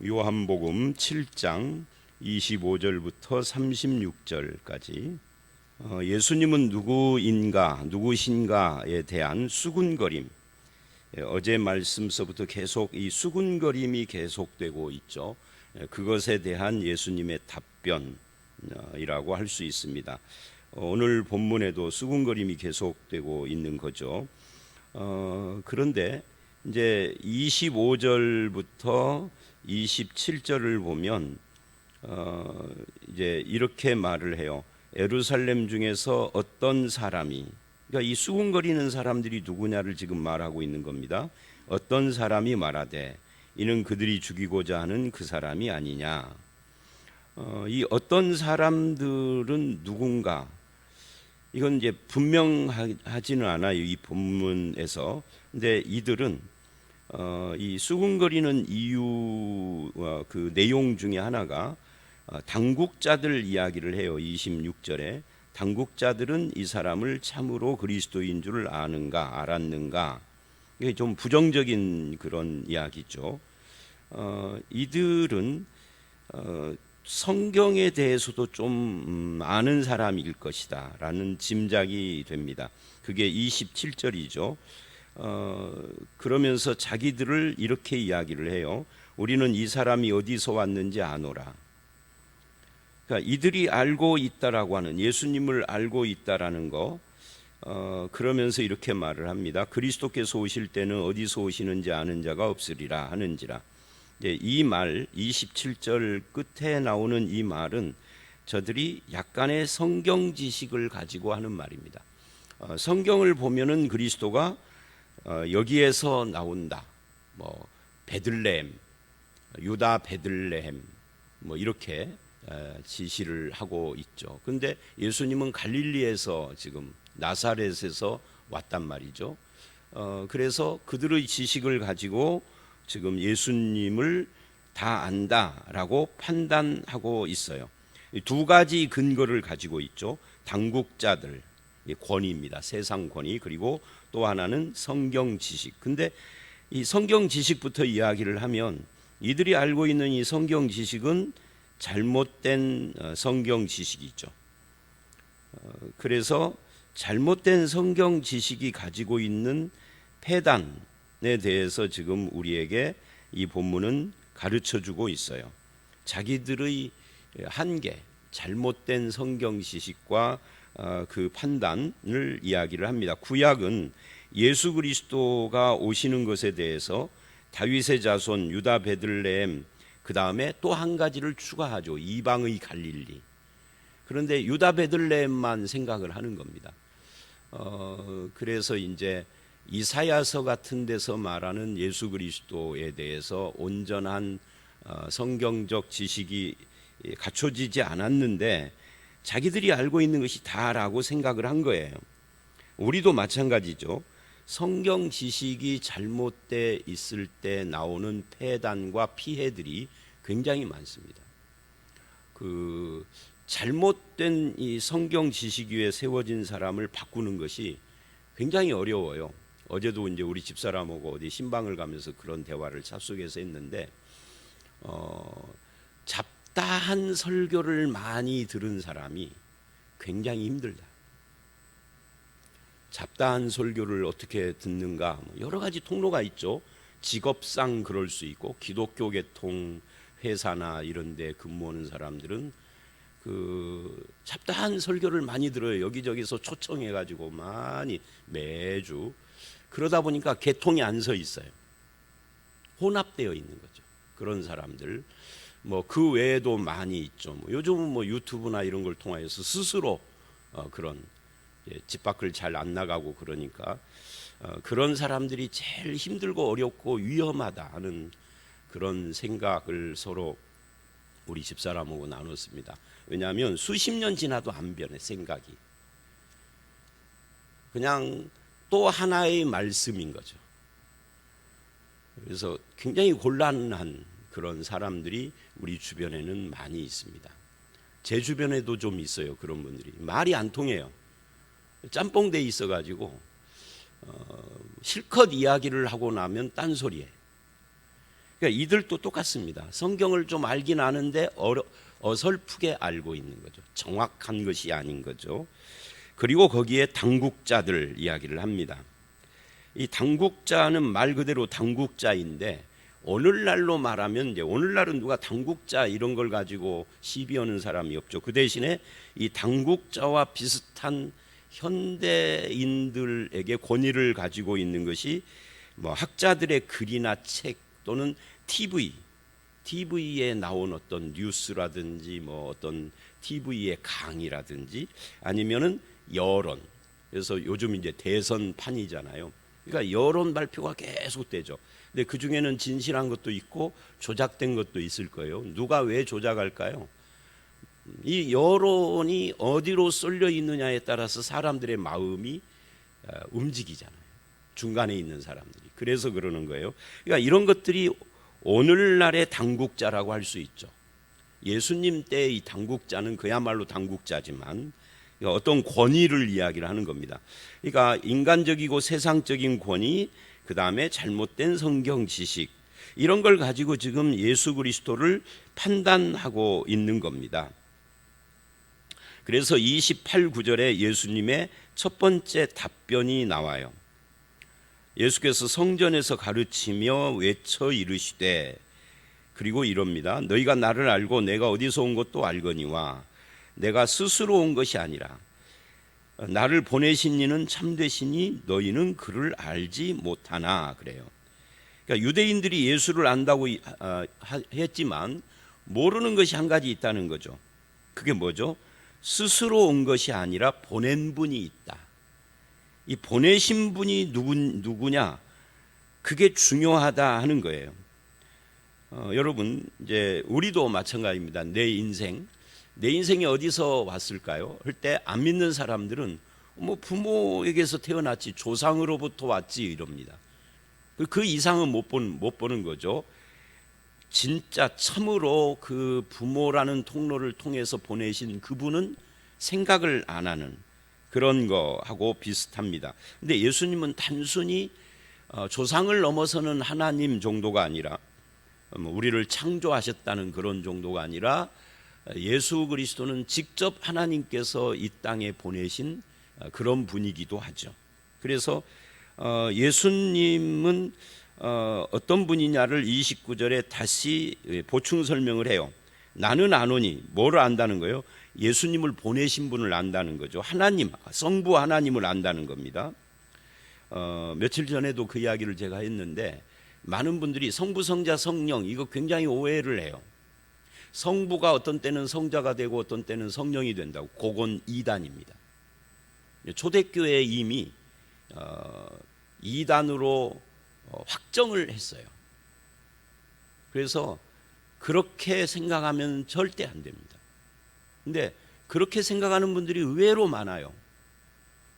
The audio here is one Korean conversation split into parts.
요한복음 7장 25절부터 36절까지 예수님은 누구신가에 대한 수군거림, 어제 말씀서부터 계속 이 수군거림이 계속되고 있죠. 그것에 대한 예수님의 답변이라고 할 수 있습니다. 오늘 본문에도 수군거림이 계속되고 있는 거죠. 그런데 이제 25절부터 27절을 보면 이제 이렇게 말을 해요. 예루살렘 중에서 어떤 사람이, 그러니까 이 수군거리는 사람들이 누구냐를 지금 말하고 있는 겁니다. 어떤 사람이 말하되 이는 그들이 죽이고자 하는 그 사람이 아니냐. 이 어떤 사람들은 누군가, 이건 이제 분명하지는 않아요, 이 본문에서. 근데 이들은 이 수군거리는 이유, 그 내용 중에 하나가 당국자들 이야기를 해요. 26절에 당국자들은 이 사람을 참으로 그리스도인 줄 알았는가. 이게 좀 부정적인 그런 이야기죠. 이들은 성경에 대해서도 좀 아는 사람일 것이다 라는 짐작이 됩니다. 그게 27절이죠. 그러면서 자기들을 이렇게 이야기를 해요. 우리는 이 사람이 어디서 왔는지 아노라. 그러니까 이들이 알고 있다라고 하는, 예수님을 알고 있다라는 거, 그러면서 이렇게 말을 합니다. 그리스도께서 오실 때는 어디서 오시는지 아는 자가 없으리라 하는지라. 이 말, 27절 끝에 나오는 이 말은 저들이 약간의 성경 지식을 가지고 하는 말입니다. 성경을 보면은 그리스도가 여기에서 나온다. 뭐 베들레헴, 유다 베들레헴, 뭐 이렇게 지시를 하고 있죠. 근데 예수님은 갈릴리에서, 지금 나사렛에서 왔단 말이죠. 그래서 그들의 지식을 가지고 지금 예수님을 다 안다라고 판단하고 있어요. 두 가지 근거를 가지고 있죠. 당국자들, 권위입니다. 세상 권위. 그리고 또 하나는 성경 지식. 근데 이 성경 지식부터 이야기를 하면 이들이 알고 있는 이 성경 지식은 잘못된 성경 지식이죠. 그래서 잘못된 성경 지식이 가지고 있는 폐단에 대해서 지금 우리에게 이 본문은 가르쳐주고 있어요. 자기들의 한계, 잘못된 성경 지식과 그 판단을 이야기를 합니다. 구약은 예수 그리스도가 오시는 것에 대해서 다윗의 자손 유다 베들레헴, 그 다음에 또 한 가지를 추가하죠. 이방의 갈릴리. 그런데 유다 베들레헴만 생각을 하는 겁니다. 그래서 이제 이사야서 같은 데서 말하는 예수 그리스도에 대해서 온전한 성경적 지식이 갖춰지지 않았는데 자기들이 알고 있는 것이 다라고 생각을 한 거예요. 우리도 마찬가지죠. 성경 지식이 잘못돼 있을 때 나오는 폐단과 피해들이 굉장히 많습니다. 그 잘못된 이 성경 지식 위에 세워진 사람을 바꾸는 것이 굉장히 어려워요. 어제도 이제 우리 집사람하고 어디 신방을 가면서 그런 대화를 차 속에서 했는데, 잡다한 설교를 많이 들은 사람이 굉장히 힘들다. 잡다한 설교를 어떻게 듣는가, 여러 가지 통로가 있죠. 직업상 그럴 수 있고, 기독교 계통 회사나 이런 데 근무하는 사람들은 그 잡다한 설교를 많이 들어요. 여기저기서 초청해 가지고 많이 매주. 그러다 보니까 계통이 안 서 있어요. 혼합되어 있는 거죠. 그런 사람들 뭐 그 외에도 많이 있죠. 요즘은 뭐 유튜브나 이런 걸 통해서 스스로 그런 집 밖을 잘 안 나가고 그러니까 그런 사람들이 제일 힘들고 어렵고 위험하다 하는 그런 생각을 서로 우리 집사람하고 나눴습니다. 왜냐하면 수십 년 지나도 안 변해, 생각이. 그냥 또 하나의 말씀인 거죠. 그래서 굉장히 곤란한 그런 사람들이 우리 주변에는 많이 있습니다. 제 주변에도 좀 있어요. 그런 분들이 말이 안 통해요. 짬뽕돼 있어가지고 실컷 이야기를 하고 나면 딴소리해. 그러니까 이들도 똑같습니다. 성경을 좀 알긴 아는데 어설프게 알고 있는 거죠. 정확한 것이 아닌 거죠. 그리고 거기에 당국자들 이야기를 합니다. 이 당국자는 말 그대로 당국자인데 오늘날로 말하면 이제 오늘날은 누가 당국자 이런 걸 가지고 시비하는 사람이 없죠. 그 대신에 이 당국자와 비슷한 현대인들에게 권위를 가지고 있는 것이 뭐 학자들의 글이나 책 또는 TV에 나온 어떤 뉴스라든지 뭐 어떤 TV의 강의라든지 아니면은 여론. 그래서 요즘 이제 대선판이잖아요. 그러니까 여론 발표가 계속 되죠. 근데 그 중에는 진실한 것도 있고 조작된 것도 있을 거예요. 누가 왜 조작할까요? 이 여론이 어디로 쏠려 있느냐에 따라서 사람들의 마음이 움직이잖아요. 중간에 있는 사람들이. 그래서 그러는 거예요. 그러니까 이런 것들이 오늘날의 당국자라고 할 수 있죠. 예수님 때의 이 당국자는 그야말로 당국자지만 어떤 권위를 이야기를 하는 겁니다. 그러니까 인간적이고 세상적인 권위, 그 다음에 잘못된 성경 지식, 이런 걸 가지고 지금 예수 그리스도를 판단하고 있는 겁니다. 그래서 28구절에 예수님의 첫 번째 답변이 나와요. 예수께서 성전에서 가르치며 외쳐 이르시되, 그리고 이럽니다. 너희가 나를 알고 내가 어디서 온 것도 알거니와 내가 스스로 온 것이 아니라 나를 보내신 이는 참되시니 너희는 그를 알지 못하나. 그래요. 그러니까 유대인들이 예수를 안다고 했지만 모르는 것이 한 가지 있다는 거죠. 그게 뭐죠? 스스로 온 것이 아니라 보낸 분이 있다. 이 보내신 분이 누구냐? 그게 중요하다 하는 거예요. 여러분, 이제 우리도 마찬가지입니다. 내 인생이 어디서 왔을까요? 할 때 안 믿는 사람들은 뭐 부모에게서 태어났지, 조상으로부터 왔지 이럽니다. 그 이상은 못 보는 거죠. 진짜 참으로 그 부모라는 통로를 통해서 보내신 그분은 생각을 안 하는 그런 거하고 비슷합니다. 근데 예수님은 단순히 조상을 넘어서는 하나님 정도가 아니라 우리를 창조하셨다는 그런 정도가 아니라 예수 그리스도는 직접 하나님께서 이 땅에 보내신 그런 분이기도 하죠. 그래서 예수님은 어떤 분이냐를 29절에 다시 보충 설명을 해요. 나는 아노니, 뭐를 안다는 거예요? 예수님을 보내신 분을 안다는 거죠. 하나님, 성부 하나님을 안다는 겁니다. 며칠 전에도 그 이야기를 제가 했는데 많은 분들이 성부, 성자, 성령 이거 굉장히 오해를 해요. 성부가 어떤 때는 성자가 되고 어떤 때는 성령이 된다고. 그건 이단입니다. 초대교회에 이미 이단으로 확정을 했어요. 그래서 그렇게 생각하면 절대 안 됩니다. 근데 그렇게 생각하는 분들이 의외로 많아요.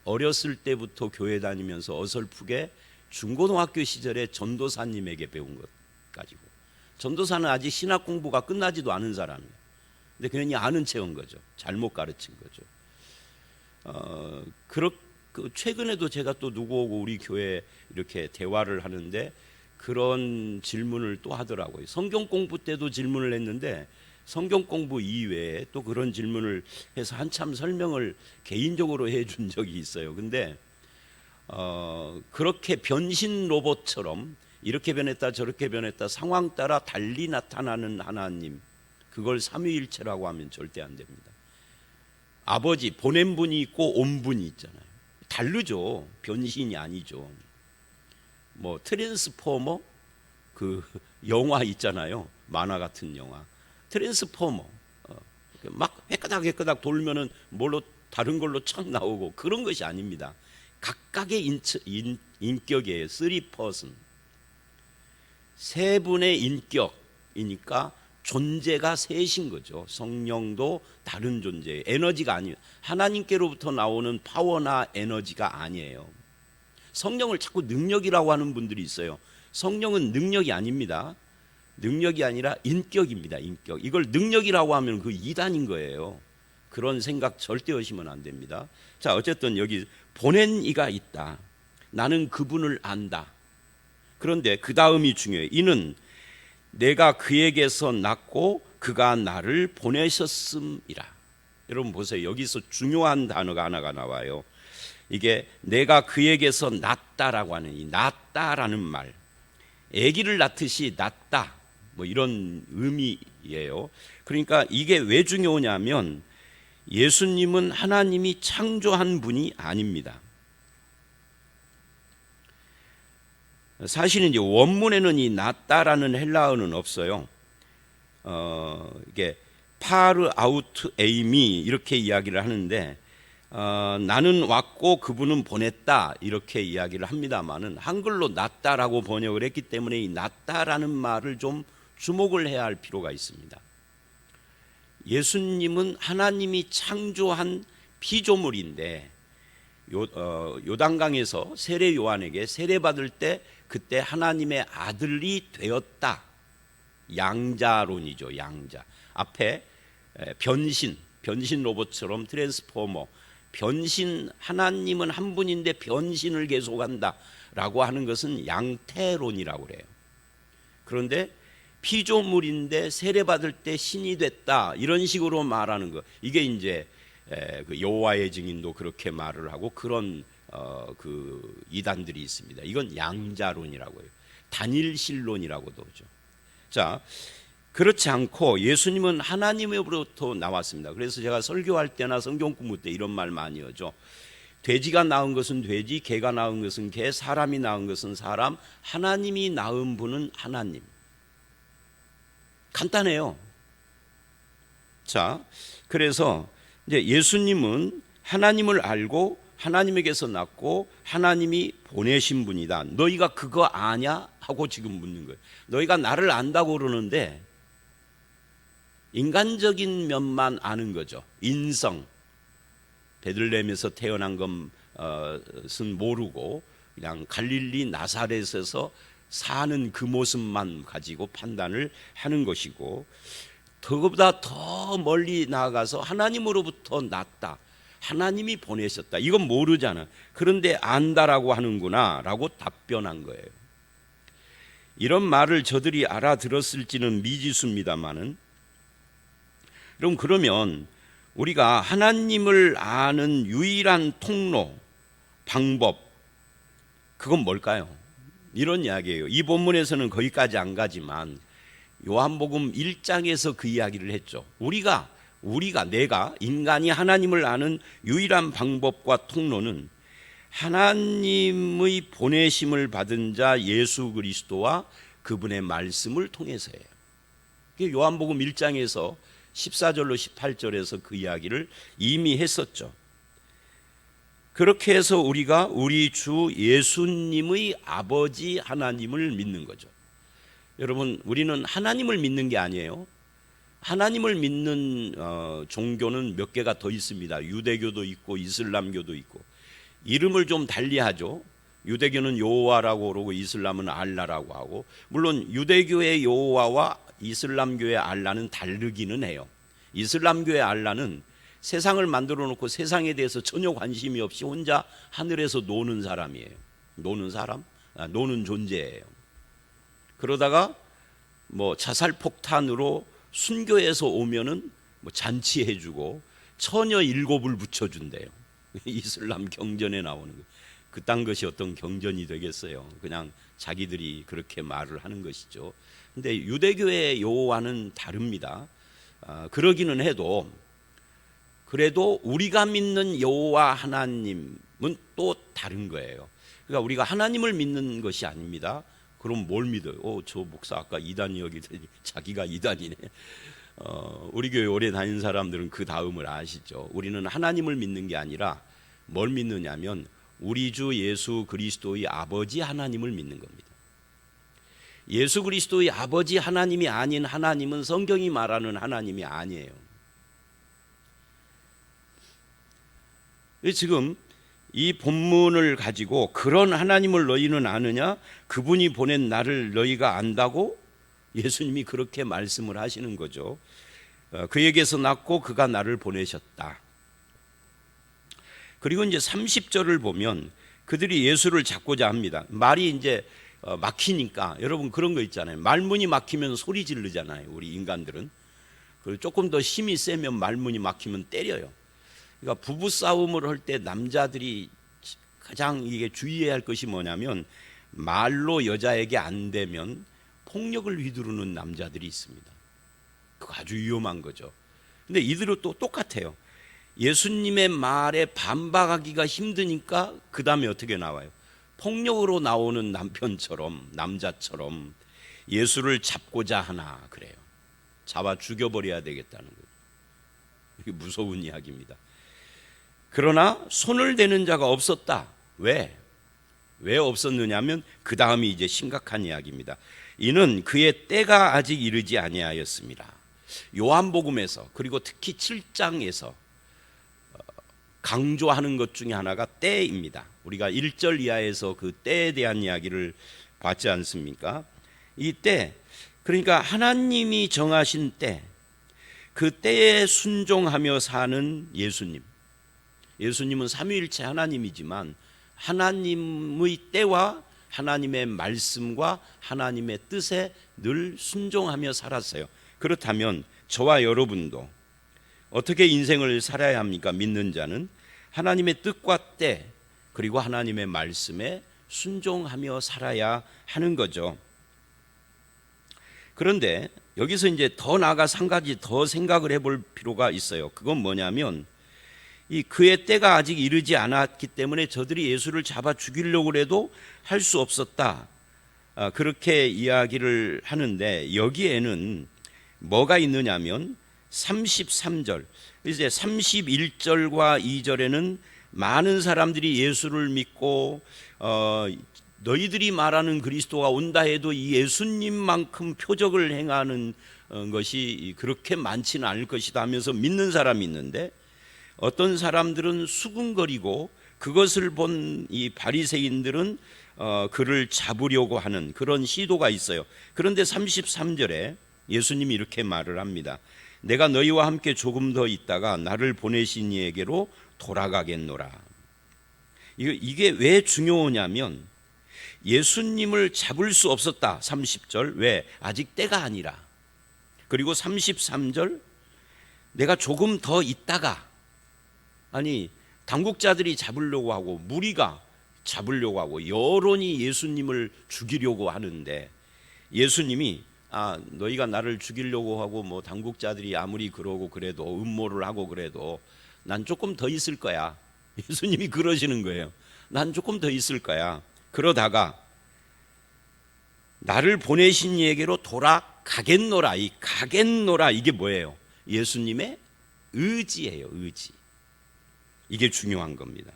어렸을 때부터 교회 다니면서 어설프게 중고등학교 시절에 전도사님에게 배운 것 가지고, 전도사는 아직 신학 공부가 끝나지도 않은 사람이에요. 근데 괜히 아는 채 온 거죠. 잘못 가르친 거죠. 최근에도 제가 또 누구하고 우리 교회 이렇게 대화를 하는데 그런 질문을 또 하더라고요. 성경 공부 때도 질문을 했는데 성경 공부 이외에 또 그런 질문을 해서 한참 설명을 개인적으로 해준 적이 있어요. 근데 그렇게 변신 로봇처럼 이렇게 변했다 저렇게 변했다 상황 따라 달리 나타나는 하나님, 그걸 삼위일체라고 하면 절대 안 됩니다. 아버지, 보낸 분이 있고 온 분이 있잖아요. 다르죠. 변신이 아니죠. 뭐 트랜스포머, 그 영화 있잖아요. 만화 같은 영화. 트랜스포머 막 해까닥 돌면은 뭘로 다른 걸로 촥 나오고 그런 것이 아닙니다. 각각의 인격이에요. 3person. 세 분의 인격이니까 존재가 셋인 거죠. 성령도 다른 존재예요. 에너지가 아니에요. 하나님께로부터 나오는 파워나 에너지가 아니에요. 성령을 자꾸 능력이라고 하는 분들이 있어요. 성령은 능력이 아닙니다. 능력이 아니라 인격입니다. 인격. 이걸 능력이라고 하면 그 이단인 거예요. 그런 생각 절대 하시면 안 됩니다. 자, 어쨌든 여기 보낸 이가 있다. 나는 그분을 안다. 그런데 그 다음이 중요해요. 이는 내가 그에게서 났고 그가 나를 보내셨음이라. 여러분 보세요. 여기서 중요한 단어가 하나가 나와요. 이게 내가 그에게서 났다라고 하는 이 났다라는 말, 아기를 낳듯이 낳다 뭐 이런 의미예요. 그러니까 이게 왜 중요하냐면 예수님은 하나님이 창조한 분이 아닙니다. 사실은 이제 원문에는 이 낳다라는 헬라어는 없어요. 이게 파르 아우트 에이미 이렇게 이야기를 하는데 나는 왔고 그분은 보냈다 이렇게 이야기를 합니다만은 한글로 낳다라고 번역을 했기 때문에 이 낳다라는 말을 좀 주목을 해야 할 필요가 있습니다. 예수님은 하나님이 창조한 피조물인데 요단강에서 세례 요한에게 세례 받을 때 그때 하나님의 아들이 되었다. 양자론이죠. 양자. 앞에 변신 로봇처럼 트랜스포머, 변신, 하나님은 한 분인데 변신을 계속한다 라고 하는 것은 양태론이라고 그래요. 그런데 피조물인데 세례받을 때 신이 됐다 이런 식으로 말하는 거, 이게 이제 여호와의 증인도 그렇게 말을 하고 그런 그 이단들이 있습니다. 이건 양자론이라고 해요. 단일신론이라고도 하죠. 자, 그렇지 않고 예수님은 하나님으로부터 나왔습니다. 그래서 제가 설교할 때나 성경 공부 때 이런 말 많이 하죠. 돼지가 낳은 것은 돼지, 개가 낳은 것은 개, 사람이 낳은 것은 사람, 하나님이 낳은 분은 하나님. 간단해요. 자, 그래서 이제 예수님은 하나님을 알고 하나님에게서 낳고 하나님이 보내신 분이다. 너희가 그거 아냐? 하고 지금 묻는 거예요. 너희가 나를 안다고 그러는데 인간적인 면만 아는 거죠. 인성, 베들레헴에서 태어난 것은 모르고 그냥 갈릴리 나사렛에서 사는 그 모습만 가지고 판단을 하는 것이고, 그보다 더 멀리 나아가서 하나님으로부터 났다, 하나님이 보내셨다, 이건 모르잖아. 그런데 안다라고 하는구나 라고 답변한 거예요. 이런 말을 저들이 알아들었을지는 미지수입니다만은, 그러면 우리가 하나님을 아는 유일한 통로, 방법, 그건 뭘까요? 이런 이야기예요. 이 본문에서는 거기까지 안 가지만 요한복음 1장에서 그 이야기를 했죠. 내가 인간이 하나님을 아는 유일한 방법과 통로는 하나님의 보내심을 받은 자 예수 그리스도와 그분의 말씀을 통해서예요. 요한복음 1장에서 14절로 18절에서 그 이야기를 이미 했었죠. 그렇게 해서 우리가 우리 주 예수님의 아버지 하나님을 믿는 거죠. 여러분, 우리는 하나님을 믿는 게 아니에요. 하나님을 믿는 종교는 몇 개가 더 있습니다. 유대교도 있고 이슬람교도 있고. 이름을 좀 달리하죠. 유대교는 여호와라고 그러고 이슬람은 알라라고 하고, 물론 유대교의 여호와와 이슬람교의 알라는 다르기는 해요. 이슬람교의 알라는 세상을 만들어 놓고 세상에 대해서 전혀 관심이 없이 혼자 하늘에서 노는 사람이에요. 노는 존재예요. 그러다가 뭐 자살 폭탄으로 순교해서 오면은 뭐 잔치해주고 처녀 7을 붙여준대요. 이슬람 경전에 나오는 거. 그딴 것이 어떤 경전이 되겠어요. 그냥 자기들이 그렇게 말을 하는 것이죠. 근데 유대교의 여호와는 다릅니다. 그러기는 해도 그래도 우리가 믿는 여호와 하나님은 또 다른 거예요. 그러니까 우리가 하나님을 믿는 것이 아닙니다. 그럼 뭘 믿어요? 저 목사 아까 이단이었더니 자기가 이단이네. 우리 교회 오래 다닌 사람들은 그 다음을 아시죠. 우리는 하나님을 믿는 게 아니라 뭘 믿느냐면 우리 주 예수 그리스도의 아버지 하나님을 믿는 겁니다. 예수 그리스도의 아버지 하나님이 아닌 하나님은 성경이 말하는 하나님이 아니에요. 지금 이 본문을 가지고 그런 하나님을 너희는 아느냐? 그분이 보낸 나를 너희가 안다고? 예수님이 그렇게 말씀을 하시는 거죠. 그에게서 낳고 그가 나를 보내셨다. 그리고 이제 30절을 보면 그들이 예수를 잡고자 합니다. 말이 이제 막히니까, 여러분 그런 거 있잖아요. 말문이 막히면 소리 지르잖아요. 우리 인간들은. 그리고 조금 더 힘이 세면 말문이 막히면 때려요. 그러니까 부부 싸움을 할 때 남자들이 가장 이게 주의해야 할 것이 뭐냐면, 말로 여자에게 안 되면 폭력을 휘두르는 남자들이 있습니다. 그거 아주 위험한 거죠. 근데 이들은 또 똑같아요. 예수님의 말에 반박하기가 힘드니까 그 다음에 어떻게 나와요? 폭력으로 나오는 남편처럼, 남자처럼 예수를 잡고자 하나 그래요. 잡아 죽여버려야 되겠다는 거예요. 이게 무서운 이야기입니다. 그러나 손을 대는 자가 없었다. 왜 없었느냐면 그 다음이 이제 심각한 이야기입니다. 이는 그의 때가 아직 이르지 아니하였습니다. 요한복음에서, 그리고 특히 7장에서 강조하는 것 중에 하나가 때입니다. 우리가 1절 이하에서 그 때에 대한 이야기를 봤지 않습니까? 이 때, 그러니까 하나님이 정하신 때, 그 때에 순종하며 사는 예수님. 예수님은 삼위일체 하나님이지만 하나님의 때와 하나님의 말씀과 하나님의 뜻에 늘 순종하며 살았어요. 그렇다면 저와 여러분도 어떻게 인생을 살아야 합니까? 믿는 자는 하나님의 뜻과 때, 그리고 하나님의 말씀에 순종하며 살아야 하는 거죠. 그런데 여기서 이제 더 나아가서 한 가지 더 생각을 해볼 필요가 있어요. 그건 뭐냐면, 이 그의 때가 아직 이르지 않았기 때문에 저들이 예수를 잡아 죽이려고 해도 할 수 없었다. 그렇게 이야기를 하는데, 여기에는 뭐가 있느냐면 33절, 이제 31절과 2절에는 많은 사람들이 예수를 믿고 너희들이 말하는 그리스도가 온다 해도 이 예수님만큼 표적을 행하는 것이 그렇게 많지는 않을 것이다 하면서 믿는 사람이 있는데, 어떤 사람들은 수군거리고 그것을 본 이 바리새인들은 그를 잡으려고 하는 그런 시도가 있어요. 그런데 33절에 예수님이 이렇게 말을 합니다. 내가 너희와 함께 조금 더 있다가 나를 보내신 이에게로 돌아가겠노라. 이게 왜 중요하냐면, 예수님을 잡을 수 없었다. 30절, 왜? 아직 때가 아니라. 그리고 33절, 내가 조금 더 있다가, 아니 당국자들이 잡으려고 하고 무리가 잡으려고 하고 여론이 예수님을 죽이려고 하는데, 예수님이 너희가 나를 죽이려고 하고 뭐 당국자들이 아무리 그러고 그래도, 음모를 하고 그래도 난 조금 더 있을 거야. 예수님이 그러시는 거예요. 난 조금 더 있을 거야. 그러다가 나를 보내신 이에게로 돌아가겠노라. 이 가겠노라, 이게 뭐예요? 예수님의 의지예요. 의지. 이게 중요한 겁니다.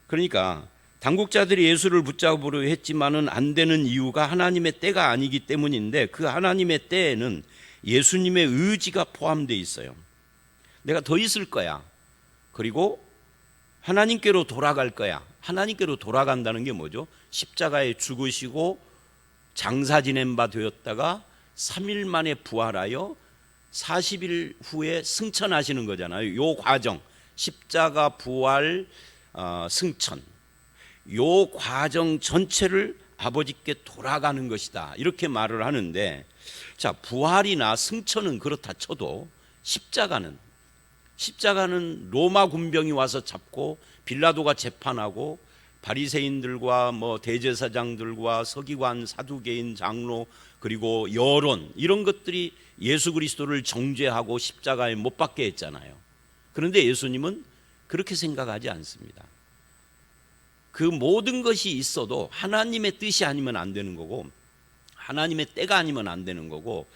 그러니까 당국자들이 예수를 붙잡으려 했지만은 안 되는 이유가 하나님의 때가 아니기 때문인데, 그 하나님의 때에는 예수님의 의지가 포함되어 있어요. 내가 더 있을 거야. 그리고 하나님께로 돌아갈 거야. 하나님께로 돌아간다는 게 뭐죠? 십자가에 죽으시고 장사 지낸 바 되었다가 3일 만에 부활하여 40일 후에 승천하시는 거잖아요. 요 과정, 십자가, 부활, 승천, 요 과정 전체를 아버지께 돌아가는 것이다, 이렇게 말을 하는데, 자, 부활이나 승천은 그렇다 쳐도 십자가는 로마 군병이 와서 잡고 빌라도가 재판하고 바리새인들과 뭐 대제사장들과 서기관, 사두개인, 장로, 그리고 여론, 이런 것들이 예수 그리스도를 정죄하고 십자가에 못 박게 했잖아요. 그런데 예수님은 그렇게 생각하지 않습니다. 그 모든 것이 있어도 하나님의 뜻이 아니면 안 되는 거고, 하나님의 때가 아니면 안 되는 거고,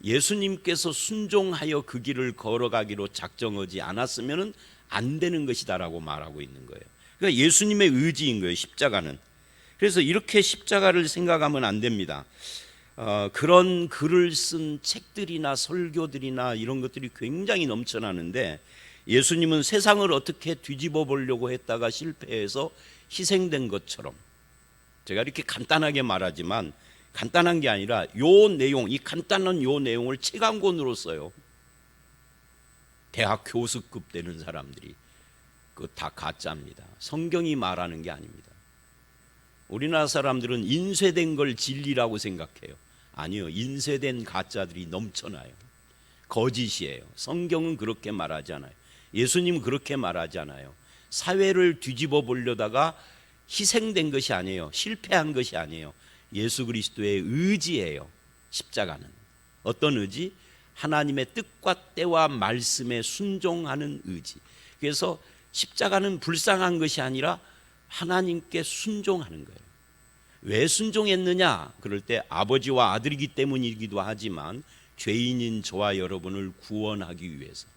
예수님께서 순종하여 그 길을 걸어가기로 작정하지 않았으면 안 되는 것이다라고 말하고 있는 거예요. 그러니까 예수님의 의지인 거예요, 십자가는. 그래서 이렇게 십자가를 생각하면 안 됩니다. 그런 글을 쓴 책들이나 설교들이나 이런 것들이 굉장히 넘쳐나는데, 예수님은 세상을 어떻게 뒤집어 보려고 했다가 실패해서 희생된 것처럼, 제가 이렇게 간단하게 말하지만 간단한 게 아니라 요 내용, 이 간단한 요 내용을 책 한 권으로 써요. 대학 교수급 되는 사람들이. 그거 다 가짜입니다. 성경이 말하는 게 아닙니다. 우리나라 사람들은 인쇄된 걸 진리라고 생각해요. 아니요, 인쇄된 가짜들이 넘쳐나요. 거짓이에요. 성경은 그렇게 말하지 않아요. 예수님은 그렇게 말하지 않아요. 사회를 뒤집어 보려다가 희생된 것이 아니에요. 실패한 것이 아니에요. 예수 그리스도의 의지예요. 십자가는 어떤 의지? 하나님의 뜻과 때와 말씀에 순종하는 의지. 그래서 십자가는 불쌍한 것이 아니라 하나님께 순종하는 거예요. 왜 순종했느냐? 그럴 때 아버지와 아들이기 때문이기도 하지만 죄인인 저와 여러분을 구원하기 위해서,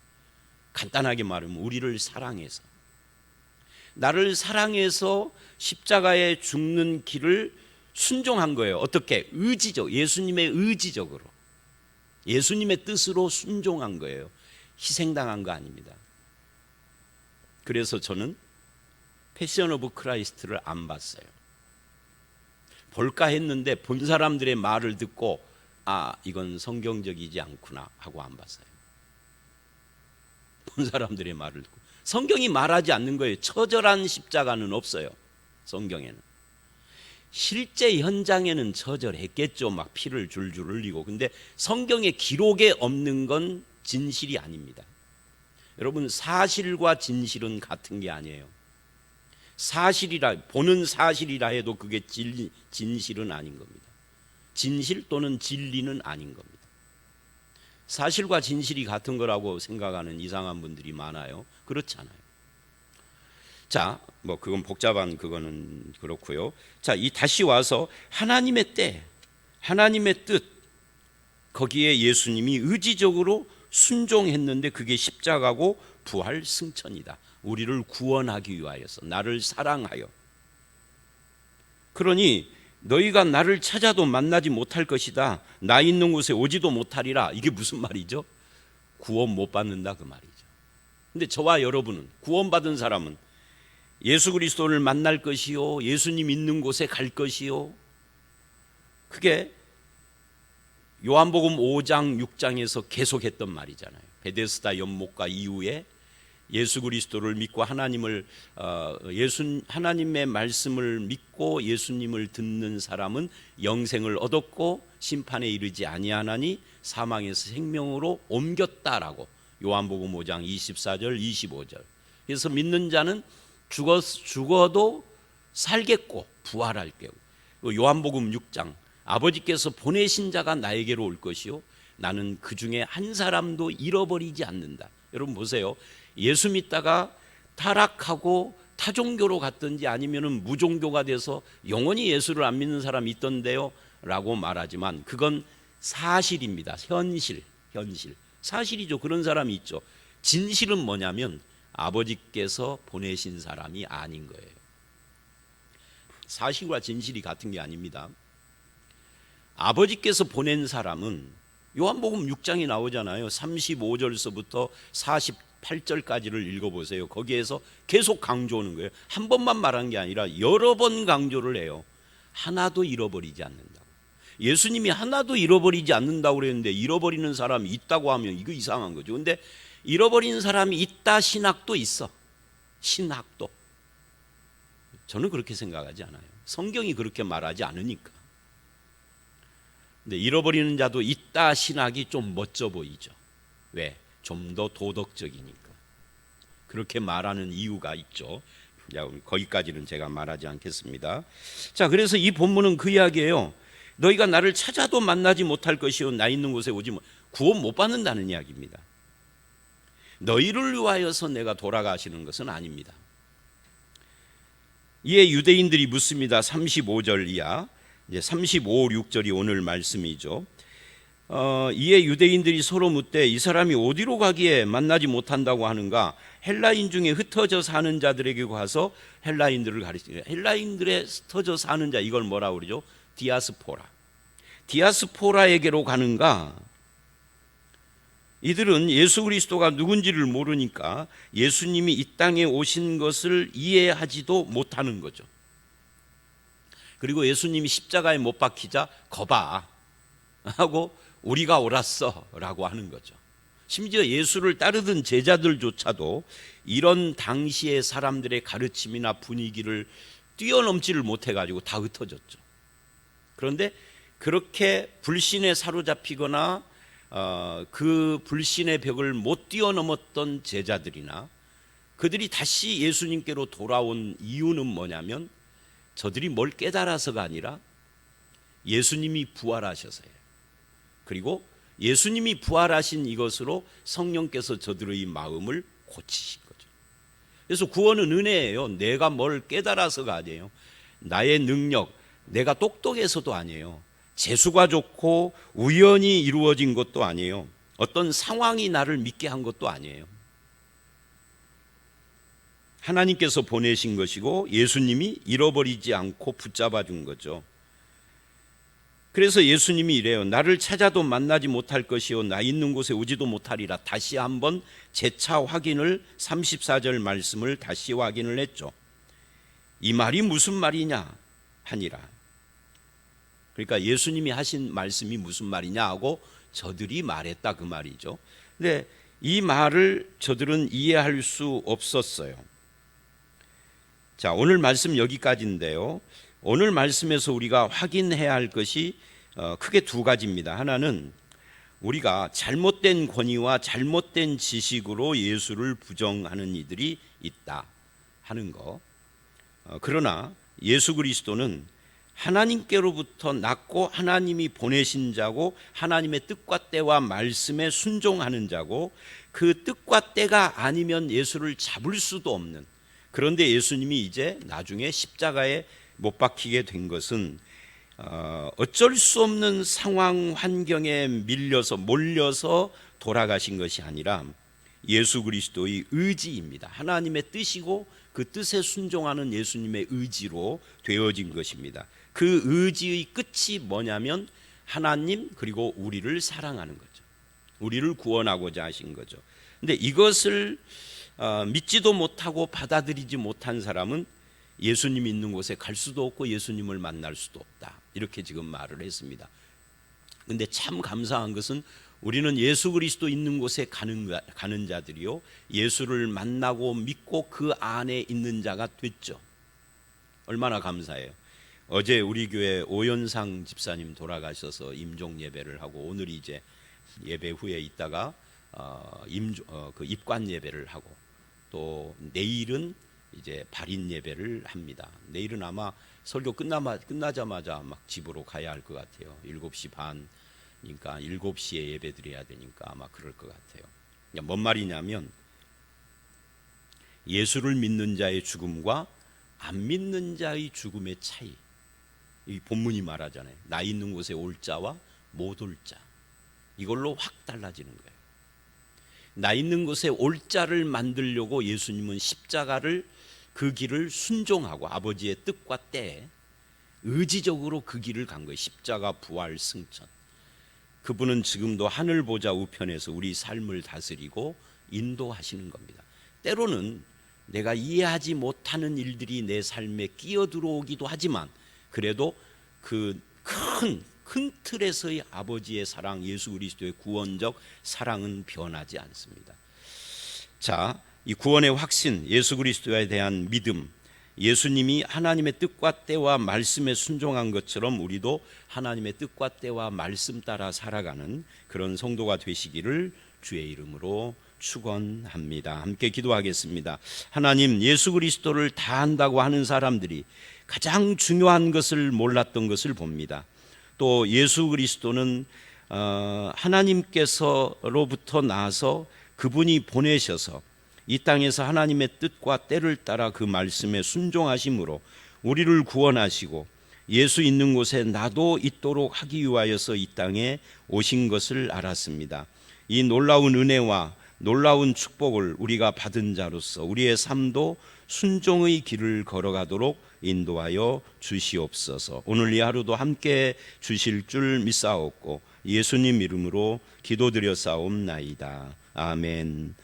간단하게 말하면 우리를 사랑해서, 나를 사랑해서 십자가에 죽는 길을 순종한 거예요. 어떻게? 의지적, 예수님의 의지적으로, 예수님의 뜻으로 순종한 거예요. 희생당한 거 아닙니다. 그래서 저는 패션 오브 크라이스트를 안 봤어요. 볼까 했는데 본 사람들의 말을 듣고 이건 성경적이지 않구나 하고 안 봤어요. 본 사람들의 말을 듣고. 성경이 말하지 않는 거예요. 처절한 십자가는 없어요. 성경에는. 실제 현장에는 처절했겠죠. 막 피를 줄줄 흘리고. 근데 성경의 기록에 없는 건 진실이 아닙니다. 여러분, 사실과 진실은 같은 게 아니에요. 사실이라, 보는 사실이라 해도 그게 진실은 아닌 겁니다. 진실 또는 진리는 아닌 겁니다. 사실과 진실이 같은 거라고 생각하는 이상한 분들이 많아요. 그렇잖아요. 자, 그건 복잡한, 그거는 그렇고요. 자, 다시 와서 하나님의 때, 하나님의 뜻, 거기에 예수님이 의지적으로 순종했는데 그게 십자가고 부활 승천이다. 우리를 구원하기 위하여서, 나를 사랑하여. 그러니 너희가 나를 찾아도 만나지 못할 것이다. 나 있는 곳에 오지도 못하리라. 이게 무슨 말이죠? 구원 못 받는다, 그 말이죠. 근데 저와 여러분은, 구원받은 사람은 예수 그리스도를 만날 것이요, 예수님 있는 곳에 갈 것이요. 그게 요한복음 5장 6장에서 계속했던 말이잖아요. 베데스다 연못가 이후에 예수 그리스도를 믿고 하나님의 말씀을 믿고 예수님을 듣는 사람은 영생을 얻었고 심판에 이르지 아니하나니 사망에서 생명으로 옮겼다라고, 요한복음 5장 24절 25절. 그래서 믿는 자는 죽어도 살겠고 부활할 게요. 요한복음 6장, 아버지께서 보내신 자가 나에게로 올 것이요 나는 그 중에 한 사람도 잃어버리지 않는다. 여러분 보세요. 예수 믿다가 타락하고 타종교로 갔든지 아니면은 무종교가 돼서 영원히 예수를 안 믿는 사람이 있던데요 라고 말하지만 그건 사실입니다. 현실 사실이죠. 그런 사람이 있죠. 진실은 뭐냐면 아버지께서 보내신 사람이 아닌 거예요. 사실과 진실이 같은 게 아닙니다. 아버지께서 보낸 사람은 요한복음 6장이 나오잖아요. 35절서부터 48절까지를 읽어보세요. 거기에서 계속 강조하는 거예요. 한 번만 말한 게 아니라 여러 번 강조를 해요. 하나도 잃어버리지 않는다고. 예수님이 하나도 잃어버리지 않는다고 그랬는데 잃어버리는 사람이 있다고 하면 이거 이상한 거죠. 근데 잃어버리는 사람이 있다 신학도 있어. 신학도. 저는 그렇게 생각하지 않아요. 성경이 그렇게 말하지 않으니까. 근데 잃어버리는 자도 있다 신학이 좀 멋져 보이죠. 왜? 좀 더 도덕적이니까. 그렇게 말하는 이유가 있죠. 거기까지는 제가 말하지 않겠습니다. 자, 그래서 이 본문은 그 이야기예요. 너희가 나를 찾아도 만나지 못할 것이요 나 있는 곳에 오지 못, 구원 못 받는다는 이야기입니다. 너희를 위하여서 내가 돌아가시는 것은 아닙니다. 이에 유대인들이 묻습니다. 35절 이하, 이제 35, 6절이 오늘 말씀이죠. 이에 유대인들이 서로 묻되 이 사람이 어디로 가기에 만나지 못한다고 하는가? 헬라인 중에 흩어져 사는 자들에게 가서 헬라인들을 가르치는, 헬라인들의 흩어져 사는 자, 이걸 뭐라고 그러죠? 디아스포라에게로 가는가? 이들은 예수 그리스도가 누군지를 모르니까 예수님이 이 땅에 오신 것을 이해하지도 못하는 거죠. 그리고 예수님이 십자가에 못 박히자 거봐 하고 우리가 옳았어 라고 하는 거죠. 심지어 예수를 따르던 제자들조차도 이런 당시의 사람들의 가르침이나 분위기를 뛰어넘지를 못해가지고 다 흩어졌죠. 그런데 그렇게 불신에 사로잡히거나 그 불신의 벽을 못 뛰어넘었던 제자들이나 그들이 다시 예수님께로 돌아온 이유는 뭐냐면 저들이 뭘 깨달아서가 아니라 예수님이 부활하셔서요. 그리고 예수님이 부활하신 이것으로 성령께서 저들의 마음을 고치신 거죠. 그래서 구원은 은혜예요. 내가 뭘 깨달아서가 아니에요. 나의 능력, 내가 똑똑해서도 아니에요. 재수가 좋고 우연히 이루어진 것도 아니에요. 어떤 상황이 나를 믿게 한 것도 아니에요. 하나님께서 보내신 것이고 예수님이 잃어버리지 않고 붙잡아 준 거죠. 그래서 예수님이 이래요. 나를 찾아도 만나지 못할 것이요 나 있는 곳에 오지도 못하리라. 다시 한번 재차 확인을 34절 말씀을 다시 확인을 했죠. 이 말이 무슨 말이냐 하니라. 그러니까 예수님이 하신 말씀이 무슨 말이냐 하고 저들이 말했다 그 말이죠. 근데 이 말을 저들은 이해할 수 없었어요. 자, 오늘 말씀 여기까지인데요. 오늘 말씀에서 우리가 확인해야 할 것이 크게 두 가지입니다. 하나는 우리가 잘못된 권위와 잘못된 지식으로 예수를 부정하는 이들이 있다 하는 거. 그러나 예수 그리스도는 하나님께로부터 났고 하나님이 보내신 자고 하나님의 뜻과 때와 말씀에 순종하는 자고 그 뜻과 때가 아니면 예수를 잡을 수도 없는, 그런데 예수님이 이제 나중에 십자가에 못 박히게 된 것은 어쩔 수 없는 상황 환경에 몰려서 돌아가신 것이 아니라 예수 그리스도의 의지입니다. 하나님의 뜻이고 그 뜻에 순종하는 예수님의 의지로 되어진 것입니다. 그 의지의 끝이 뭐냐면 하나님 그리고 우리를 사랑하는 거죠. 우리를 구원하고자 하신 거죠. 근데 이것을 믿지도 못하고 받아들이지 못한 사람은 예수님이 있는 곳에 갈 수도 없고 예수님을 만날 수도 없다. 이렇게 지금 말을 했습니다. 근데 참 감사한 것은 우리는 예수 그리스도 있는 곳에 가는 자들이요, 예수를 만나고 믿고 그 안에 있는 자가 됐죠. 얼마나 감사해요. 어제 우리 교회 오연상 집사님 돌아가셔서 임종 예배를 하고 오늘 이제 예배 후에 있다가 그 입관 예배를 하고 또 내일은 이제 발인 예배를 합니다. 내일은 아마 설교 끝나자마자 막 집으로 가야 할 것 같아요. 7시 반이니까 7시에 예배 드려야 되니까 아마 그럴 것 같아요. 뭔 말이냐면 예수를 믿는 자의 죽음과 안 믿는 자의 죽음의 차이, 이 본문이 말하잖아요. 나 있는 곳에 올 자와 못 올 자, 이걸로 확 달라지는 거예요. 나 있는 곳에 올 자를 만들려고 예수님은 십자가를, 그 길을 순종하고 아버지의 뜻과 때에 의지적으로 그 길을 간 거예요. 십자가 부활 승천. 그분은 지금도 하늘 보좌 우편에서 우리 삶을 다스리고 인도하시는 겁니다. 때로는 내가 이해하지 못하는 일들이 내 삶에 끼어들어오기도 하지만 그래도 그 큰 틀에서의 아버지의 사랑, 예수 그리스도의 구원적 사랑은 변하지 않습니다. 자, 이 구원의 확신, 예수 그리스도에 대한 믿음, 예수님이 하나님의 뜻과 때와 말씀에 순종한 것처럼 우리도 하나님의 뜻과 때와 말씀 따라 살아가는 그런 성도가 되시기를 주의 이름으로 축원합니다. 함께 기도하겠습니다. 하나님, 예수 그리스도를 다 안다고 하는 사람들이 가장 중요한 것을 몰랐던 것을 봅니다. 또 예수 그리스도는 하나님께서로부터 나서 그분이 보내셔서 이 땅에서 하나님의 뜻과 때를 따라 그 말씀에 순종하심으로 우리를 구원하시고 예수 있는 곳에 나도 있도록 하기 위하여서 이 땅에 오신 것을 알았습니다. 이 놀라운 은혜와 놀라운 축복을 우리가 받은 자로서 우리의 삶도 순종의 길을 걸어가도록 인도하여 주시옵소서. 오늘 이 하루도 함께 주실 줄 믿사옵고 예수님 이름으로 기도드려 싸움나이다. 아멘.